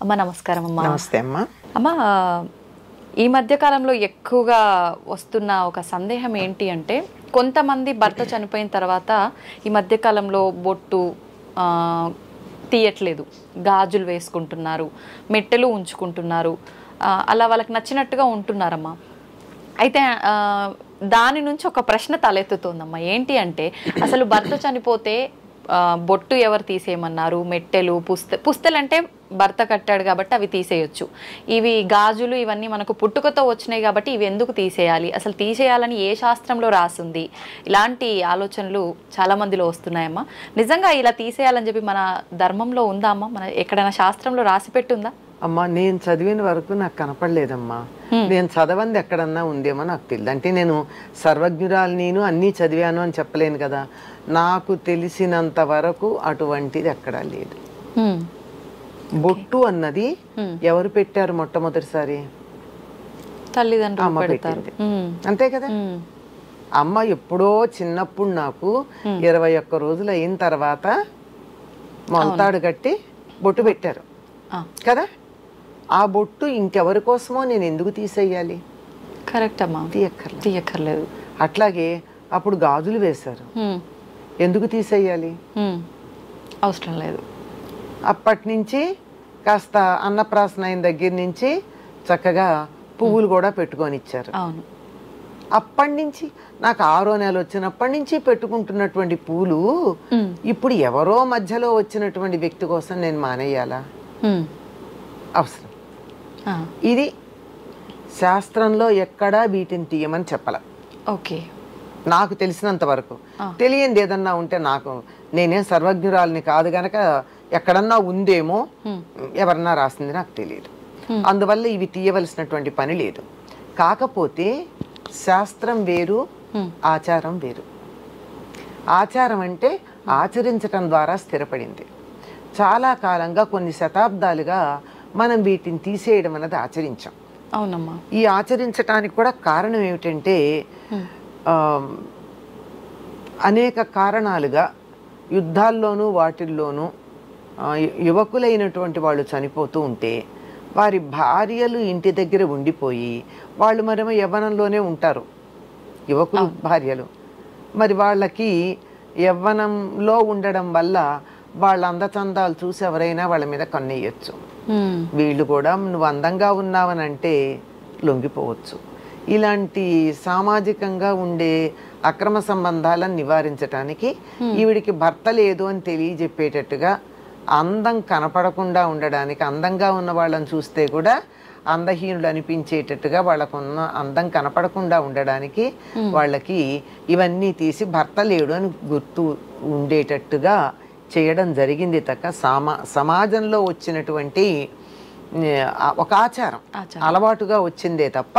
అమ్మ నమస్కారం అమ్మ. నమస్తే అమ్మ. అమ్మ ఈ మధ్య కాలంలో ఎక్కువగా వస్తున్న ఒక సందేహం ఏంటి అంటే కొంతమంది భర్త చనిపోయిన తర్వాత ఈ మధ్య కాలంలో బొట్టు తీయట్లేదు, గాజులు వేసుకుంటున్నారు, మెట్టెలు ఉంచుకుంటున్నారు, అలా వాళ్ళకి నచ్చినట్టుగా ఉంటున్నారమ్మా. అయితే దాని నుంచి ఒక ప్రశ్న తలెత్తుతోందమ్మా. ఏంటి అంటే అసలు భర్త చనిపోతే బొట్టు ఎవరు తీసేయమన్నారు? మెట్టెలు, పుస్తలు అంటే భర్త కట్టాడు కాబట్టి అవి తీసేయొచ్చు. ఇవి గాజులు ఇవన్నీ మనకు పుట్టుకతో వచ్చినాయి కాబట్టి ఇవి ఎందుకు తీసేయాలి, అసలు తీసేయాలని ఏ శాస్త్రంలో రాసింది? ఇలాంటి ఆలోచనలు చాలా మందిలో వస్తున్నాయమ్మా. నిజంగా ఇలా తీసేయాలని చెప్పి మన ధర్మంలో ఉందా అమ్మా? మన ఎక్కడైనా శాస్త్రంలో రాసి పెట్టుందా? అమ్మా, నేను చదివిన వరకు నాకు కనపడలేదమ్మా. నేను చదవంది ఎక్కడన్నా ఉందేమో నాకు తెలియదు. అంటే నేను సర్వజ్ఞురాలు, నేను అన్నీ చదివాను అని చెప్పలేను కదా. నాకు తెలిసినంత వరకు అటువంటిది ఎక్కడా లేదు. బొట్టు అన్నది ఎవరు పెట్టారు మొట్టమొదటిసారి? తల్లిదండ్రులు. అమ్మ పెట్టింది, అంతే కదా. అమ్మ ఎప్పుడో చిన్నప్పుడు నాకు 21 రోజులు అయిన తర్వాత మొలతాడు కట్టి బొట్టు పెట్టారు కదా. ఆ బొట్టు ఇంకెవరి కోసమో నేను ఎందుకు తీసేయాలి? కరెక్ట్ అమ్మా, తీయక్కర్లేదు. అట్లాగే అప్పుడు గాజులు వేశారు, ఎందుకు తీసేయాలి? అవసరం లేదు. అప్పటి నుంచి కాస్త అన్నప్రాసన అయిన దగ్గర నుంచి చక్కగా పువ్వులు కూడా పెట్టుకొని ఇచ్చారు. అవును. అప్పటి నుంచి నాకు 6వ నెల వచ్చినప్పటి నుంచి పెట్టుకుంటున్నటువంటి పూలు ఇప్పుడు ఎవరో మధ్యలో వచ్చినటువంటి వ్యక్తి కోసం నేను మానేయాలా? అవసరం. ఇది శాస్త్రంలో ఎక్కడా వీటిని తీయమని చెప్పాల. ఓకే, నాకు తెలిసినంత వరకు. తెలియంది ఏదన్నా ఉంటే, నాకు నేనేం సర్వజ్ఞురాలని కాదు గనక ఎక్కడన్నా ఉందేమో, ఎవరన్నా రాసింది నాకు తెలియదు. అందువల్ల ఇవి తీయవలసినటువంటి పని లేదు. కాకపోతే శాస్త్రం వేరు, ఆచారం వేరు. ఆచారం అంటే ఆచరించటం ద్వారా స్థిరపడింది. చాలా కాలంగా కొన్ని శతాబ్దాలుగా మనం వీటిని తీసేయడం అనేది ఆచరించాం. అవునమ్మా. ఈ ఆచరించటానికి కూడా కారణం ఏమిటంటే అనేక కారణాలుగా యుద్ధాల్లోనూ వాటిల్లోనూ యువకులైనటువంటి వాళ్ళు చనిపోతూ ఉంటే వారి భార్యలు ఇంటి దగ్గర ఉండిపోయి, వాళ్ళు మరేమో యవ్వనంలోనే ఉంటారు యువకులు భార్యలు. మరి వాళ్ళకి యవ్వనంలో ఉండడం వల్ల వాళ్ళ అందచందాలు చూసి ఎవరైనా వాళ్ళ మీద కన్నెయ్యొచ్చు. వీళ్ళు కూడా నువ్వు అందంగా ఉన్నావనంటే లొంగిపోవచ్చు. ఇలాంటి సామాజికంగా ఉండే అక్రమ సంబంధాలను నివారించడానికి ఈవిడికి భర్త లేదు అని తెలియజెప్పేటట్టుగా, అందం కనపడకుండా ఉండడానికి, అందంగా ఉన్న వాళ్ళని చూస్తే కూడా అందహీనుడు అనిపించేటట్టుగా, వాళ్ళకున్న అందం కనపడకుండా ఉండడానికి వాళ్ళకి ఇవన్నీ తీసి భర్త లేడు అని గుర్తు ఉండేటట్టుగా చేయడం జరిగింది తక్క సమాజంలో వచ్చినటువంటి ఒక ఆచారం, అలవాటుగా వచ్చిందే తప్ప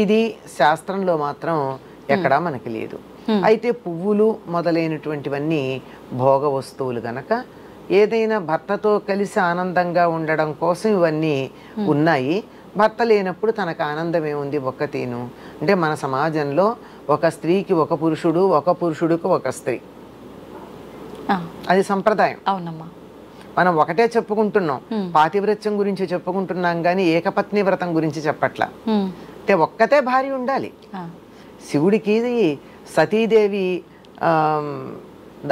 ఇది శాస్త్రంలో మాత్రం ఎక్కడా మనకి లేదు. అయితే పువ్వులు మొదలైనటువంటివన్నీ భోగ వస్తువులు గనక ఏదైనా భర్తతో కలిసి ఆనందంగా ఉండడం కోసం ఇవన్నీ ఉన్నాయి. భర్త లేనప్పుడు తనకు ఆనందం ఏముంది? ఒక్కతేను అంటే మన సమాజంలో ఒక స్త్రీకి ఒక పురుషుడు, ఒక పురుషుడికి ఒక స్త్రీ, అది సంప్రదాయం. అవునమ్మా. మనం ఒకటే చెప్పుకుంటున్నాం, పాతివ్రత్యం గురించి చెప్పుకుంటున్నాం కానీ ఏకపత్ని వ్రతం గురించి చెప్పట్లా. అంటే ఒక్కతే భార్య ఉండాలి. శివుడికి సతీదేవి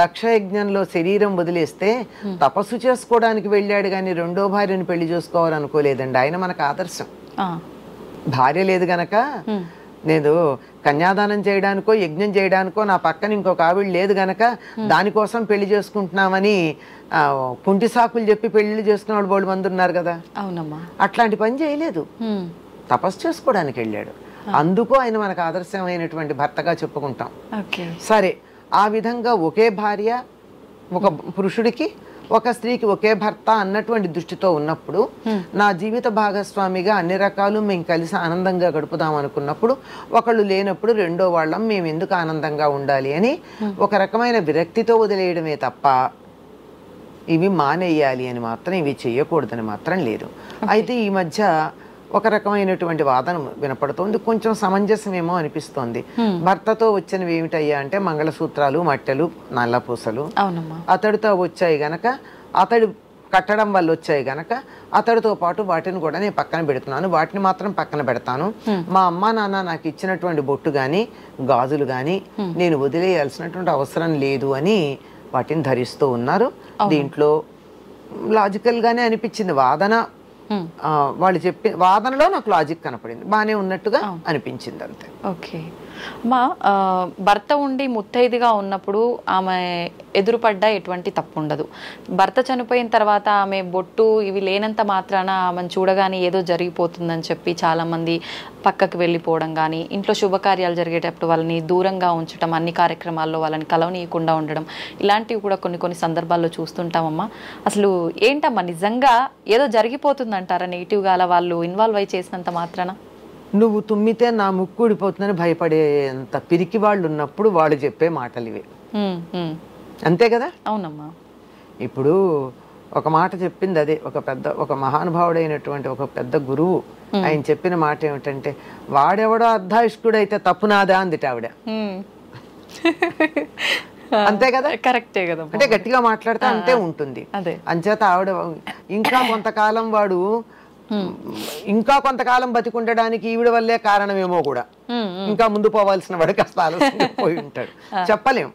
దక్షయజ్ఞంలో శరీరం వదిలేస్తే తపస్సు చేసుకోవడానికి వెళ్ళాడు కానీ రెండో భార్యను పెళ్లి చేసుకోవాలనుకోలేదండి. ఆయన మనకు ఆదర్శం. భార్య లేదు గనక నేను కన్యాదానం చేయడానికో యజ్ఞం చేయడానికో నా పక్కన ఇంకొక ఆవిడ లేదు గనక దానికోసం పెళ్లి చేసుకుంటున్నామని కుంటి సాకులు చెప్పి పెళ్లి చేసుకున్న వాళ్ళు బోళ్ళు మంది ఉన్నారు కదా. అవునమ్మా. అట్లాంటి పని చేయలేదు, తపస్సు చేసుకోవడానికి వెళ్ళాడు. అందుకు ఆయన మనకు ఆదర్శమైనటువంటి భర్తగా చెప్పుకుంటాం. సరే, ఆ విధంగా ఒకే భార్య ఒక పురుషుడికి, ఒక స్త్రీకి ఒకే భర్త అన్నటువంటి దృష్టితో ఉన్నప్పుడు, నా జీవిత భాగస్వామిగా అన్ని రకాలు మేము కలిసి ఆనందంగా గడుపుదాం అనుకున్నప్పుడు, ఒకళ్ళు లేనప్పుడు రెండో వాళ్ళం మేము ఎందుకు ఆనందంగా ఉండాలి అని ఒక రకమైన విరక్తితో వదిలేయడమే తప్ప ఇవి మానేయాలి అని మాత్రం, ఇవి చేయకూడదని మాత్రం లేదు. అయితే ఈ మధ్య ఒక రకమైనటువంటి వాదన వినపడుతోంది, కొంచెం సమంజసమేమో అనిపిస్తోంది. భర్తతో వచ్చినవి ఏమిటయ్యా అంటే మంగళసూత్రాలు, మట్టెలు, నల్లపూసలు అతడితో వచ్చాయి గనక అతడి కట్టడం వల్ల వచ్చాయి గనక అతడితో పాటు వాటిని కూడా నేను పక్కన పెడుతున్నాను. వాటిని మాత్రం పక్కన పెడతాను. మా అమ్మ నాన్న నాకు ఇచ్చినటువంటి బొట్టు కానీ గాజులు కానీ నేను వదిలేయాల్సినటువంటి అవసరం లేదు అని వాటిని ధరిస్తూ ఉన్నారు. దీంట్లో లాజికల్ గానే అనిపించింది వాదన. వాళ్ళు చెప్పి వాదనలో నాకు లాజిక్ కనపడింది, బాగానే ఉన్నట్టుగా అనిపించింది అంతే. ఓకే మా భర్త ఉండి ముత్తైదుగా ఉన్నప్పుడు ఆమె ఎదురుపడ్డా ఎటువంటి తప్పు ఉండదు. భర్త చనిపోయిన తర్వాత ఆమె బొట్టు ఇవి లేనంత మాత్రాన ఆమెను చూడగానే ఏదో జరిగిపోతుందని చెప్పి చాలామంది పక్కకు వెళ్ళిపోవడం కానీ, ఇంట్లో శుభకార్యాలు జరిగేటప్పుడు వాళ్ళని దూరంగా ఉంచడం, అన్ని కార్యక్రమాల్లో వాళ్ళని కలవనీయకుండా ఉండడం, ఇలాంటివి కూడా కొన్ని సందర్భాల్లో చూస్తుంటామమ్మా. అసలు ఏంటమ్మా నిజంగా ఏదో జరిగిపోతుందంటారా నెగిటివ్గా అలా వాళ్ళు ఇన్వాల్వ్ అయి చేసినంత మాత్రాన? నువ్వు తుమ్మితే నా ముక్కు ఊడిపోతుందని భయపడేంత పిరికి వాళ్ళు ఉన్నప్పుడు వాళ్ళు చెప్పే మాటలు ఇవే, అంతే కదా? అవునమ్మా. ఇప్పుడు ఒక మాట చెప్పింది అదే, ఒక మహానుభావుడైనటువంటి ఒక పెద్ద గురువు ఆయన చెప్పిన మాట ఏమిటంటే, వాడెవడో అర్ధాయుష్కుడైతే తప్పు నాదా అందిట ఆవిడ. అంతే కదా? కరెక్టే కదా. అంటే గట్టిగా మాట్లాడితే అంతే ఉంటుంది. అంచేత ఆవిడ ఇంకా కొంతకాలం బతికుండడానికి ఈవిడ వల్లే కారణమేమో కూడా, ఇంకా ముందు పోవాల్సిన వాడు కాస్త ఆలస్యంగా పోయి ఉంటాడు, చెప్పలేం.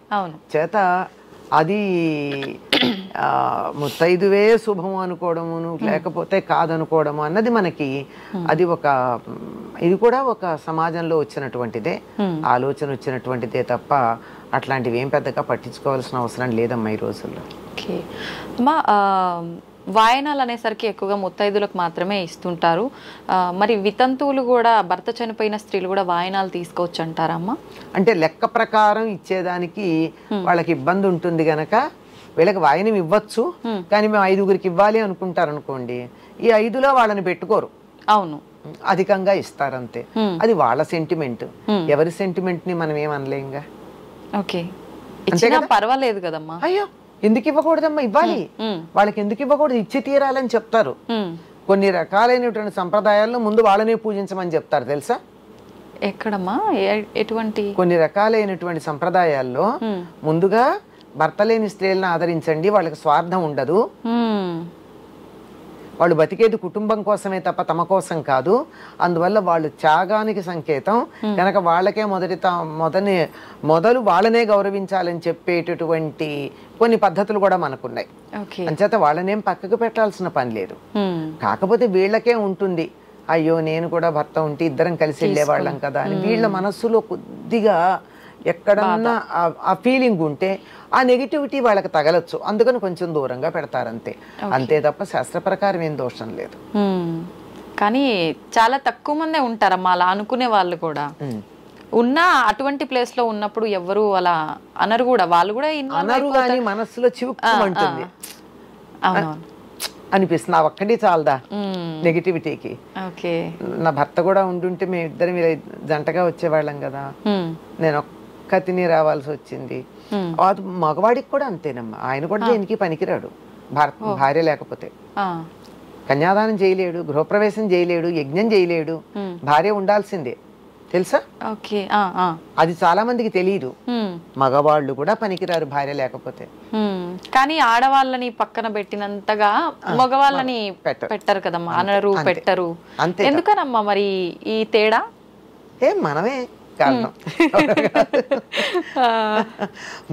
చేత అది ముత్తైదువే శుభము అనుకోవడమును లేకపోతే కాదనుకోవడము అన్నది మనకి అది ఇది కూడా ఒక సమాజంలో వచ్చినటువంటిదే, ఆలోచన వచ్చినటువంటిదే తప్ప అట్లాంటివి ఏం పెద్దగా పట్టించుకోవాల్సిన అవసరం లేదమ్మా ఈ రోజుల్లో. వాయనాలు అనేసరికి ఎక్కువగా ముత్తైదులకు మాత్రమే ఇస్తుంటారు. మరి వితంతువులు కూడా, భర్త చనిపోయిన స్త్రీలు కూడా వాయనాలు తీసుకోవచ్చు అంటారమ్మా? అంటే లెక్క ప్రకారం ఇచ్చేదానికి వాళ్ళకి ఇబ్బంది ఉంటుంది గనక వీళ్ళకి వాయనం ఇవ్వచ్చు, కానీ మేము 5గురికి ఇవ్వాలి అనుకుంటారు అనుకోండి, ఈ 5లో వాళ్ళని పెట్టుకోరు. అవును, అధికంగా ఇస్తారంతే. అది వాళ్ళ సెంటిమెంట్, ఎవరి సెంటిమెంట్ ని మనం ఏమనలేంగా. ఓకే, ఇచ్చినా పర్వాలేదు కదమ్మా. అయ్యో ఎందుకు ఇవ్వకూడదమ్మా, ఇవ్వాలి. వాళ్ళకి ఎందుకు ఇవ్వకూడదు, ఇచ్చి తీరాలని చెప్తారు. కొన్ని రకాలైనటువంటి సంప్రదాయాల్లో ముందు వాళ్ళనే పూజించమని చెప్తారు తెలుసా? ఎక్కడమ్మా, ఎటువంటి? కొన్ని రకాలైనటువంటి సంప్రదాయాల్లో ముందుగా భర్త లేని స్త్రీలను ఆదరించండి, వాళ్ళకి స్వార్థం ఉండదు, వాళ్ళు బతికేది కుటుంబం కోసమే తప్ప తమ కోసం కాదు, అందువల్ల వాళ్ళు త్యాగానికి సంకేతం కనుక వాళ్ళకే మొదలు వాళ్ళనే గౌరవించాలని చెప్పేటటువంటి కొన్ని పద్ధతులు కూడా మనకున్నాయి. అంచేత వాళ్ళనేం పక్కకు పెట్టాల్సిన పని లేదు. కాకపోతే వీళ్ళకే ఉంటుంది, అయ్యో నేను కూడా భర్త ఉంటే ఇద్దరం కలిసి వెళ్ళేవాళ్ళం కదా అని వీళ్ళ మనస్సులో కొద్దిగా ఎక్కడన్నా ఆ ఫీలింగ్ ఉంటే ఆ నెగిటివిటీ వాళ్ళకి తగలొచ్చు, అందుకని కొంచెం దూరంగా పెడతారంతే, అంతే తప్ప శాస్త్ర ప్రకారం ఏం దోషం లేదు. కానీ చాలా తక్కువ మందే ఉంటారమ్మా అలా అనుకునే వాళ్ళు కూడా. ఉన్న అటువంటి ప్లేస్ లో ఉన్నప్పుడు ఎవరు అలా అనరు కూడా, వాళ్ళు కూడా అనరు, కానీ మనస్సులో చివుక్కుమంటుంది అనిపిస్తుంది. ఆ ఒక్కటి చాలదా నెగిటివిటీకి. నా భర్త కూడా ఉండుంటే మేము ఇద్దరం జంటగా వచ్చేవాళ్ళం కదా, నేను ఒక్క తిని రావాల్సి వచ్చింది. అది మగవాడికి కూడా అంతేనమ్మా, ఆయన కూడా దేనికి పనికిరాడు భార్య లేకపోతే. కన్యాదానం చేయలేడు, గృహప్రవేశం చేయలేడు, యజ్ఞం చేయలేడు, భార్య ఉండాల్సిందే తెలుసా? అది చాలా మందికి తెలియదు. మగవాళ్ళు కూడా పనికిరారు భార్య లేకపోతే. కానీ ఆడవాళ్ళని పక్కన పెట్టినంతగా మగవాళ్ళని పెట్టరు కదమ్మా, అనరు, పెట్టరు. ఎందుకనమ్మా మరి ఈ తేడా? మనమే కారణం.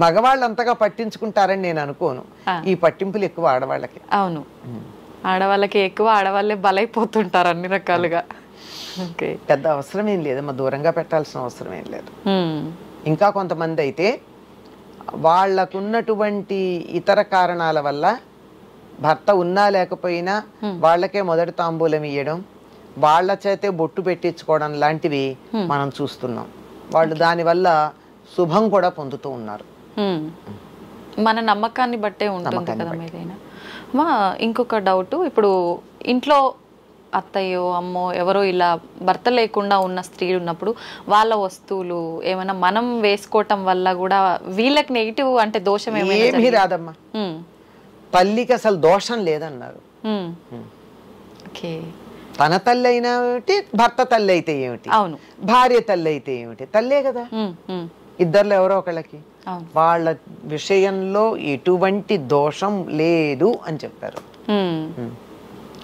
మగవాళ్ళు అంతగా పట్టించుకుంటారని నేను అనుకోను, ఈ పట్టింపులు ఎక్కువ ఆడవాళ్ళకి. అవును, ఆడవాళ్ళకి ఎక్కువ, ఆడవాళ్ళే బలైపోతుంటారు అన్ని రకాలుగా. పెద్ద అవసరం ఏం లేదమ్మా, దూరంగా పెట్టాల్సిన అవసరం ఏం లేదు. ఇంకా కొంతమంది అయితే వాళ్ళకున్నటువంటి ఇతర కారణాల వల్ల భర్త ఉన్నా లేకపోయినా వాళ్ళకే మొదటి తాంబూలం ఇయ్యడం, వాళ్ళ చేతే బొట్టు పెట్టించుకోవడం లాంటివి మనం చూస్తున్నాం. వాళ్ళు దానివల్ల శుభం కూడా పొందుతూ ఉన్నారు. మన నమ్మకాన్ని బట్టే ఉంటుంది కదా ఏదైనా. మా ఇంకొక డౌట్, ఇప్పుడు ఇంట్లో అత్తయ్యో అమ్మో ఎవరో ఇలా భర్త లేకుండా ఉన్న స్త్రీలు ఉన్నప్పుడు వాళ్ళ వస్తువులు ఏమైనా మనం వేసుకోవటం వల్ల కూడా వీళ్ళకి నెగిటివ్ అంటే దోషం ఏమీ రాదమ్మా. తల్లికి అసలు దోషం లేదన్నారు. తన తల్లి అయినా ఏమిటి, భర్త తల్లి అయితే ఏమిటి, అవును, భార్య తల్లి అయితే ఏమిటి, తల్లే కదా. ఇద్దరిలో ఎవరో ఒకళ్ళకి. అవును. వాళ్ళ విషయంలో ఎటువంటి దోషం లేదు అని చెప్పారు.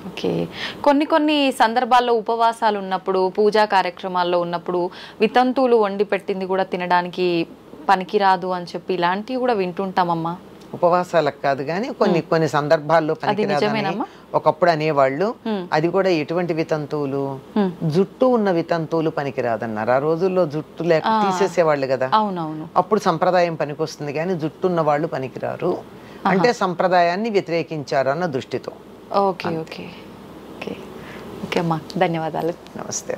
ఓకే. కొన్ని కొన్ని సందర్భాల్లో ఉపవాసాలు ఉన్నప్పుడు, పూజా కార్యక్రమాల్లో ఉన్నప్పుడు వితంతువులు వండి పెట్టింది కూడా తినడానికి పనికిరాదు అని చెప్పి ఇలాంటివి కూడా వింటుంటామమ్మా. ఉపవాసాలకు కాదు కానీ కొన్ని కొన్ని సందర్భాల్లో పనికిరాదని నిజమేనమ్మా? ఒకప్పుడు అనేవాళ్ళు. అది కూడా ఎటువంటి వితంతువులు, జుట్టు ఉన్న వితంతువులు పనికిరాదన్నారు. ఆ రోజుల్లో జుట్టు లేక తీసేసేవాళ్ళు కదా. అవునవును. అప్పుడు సంప్రదాయం పనికొస్తుంది కానీ జుట్టు ఉన్న వాళ్ళు పనికిరారు అంటే సంప్రదాయాన్ని వ్యతిరేకించారు అన్న దృష్టితో. ఓకే ఓకే ఓకే ఓకే అమ్మా, ధన్యవాదాలు. నమస్తే.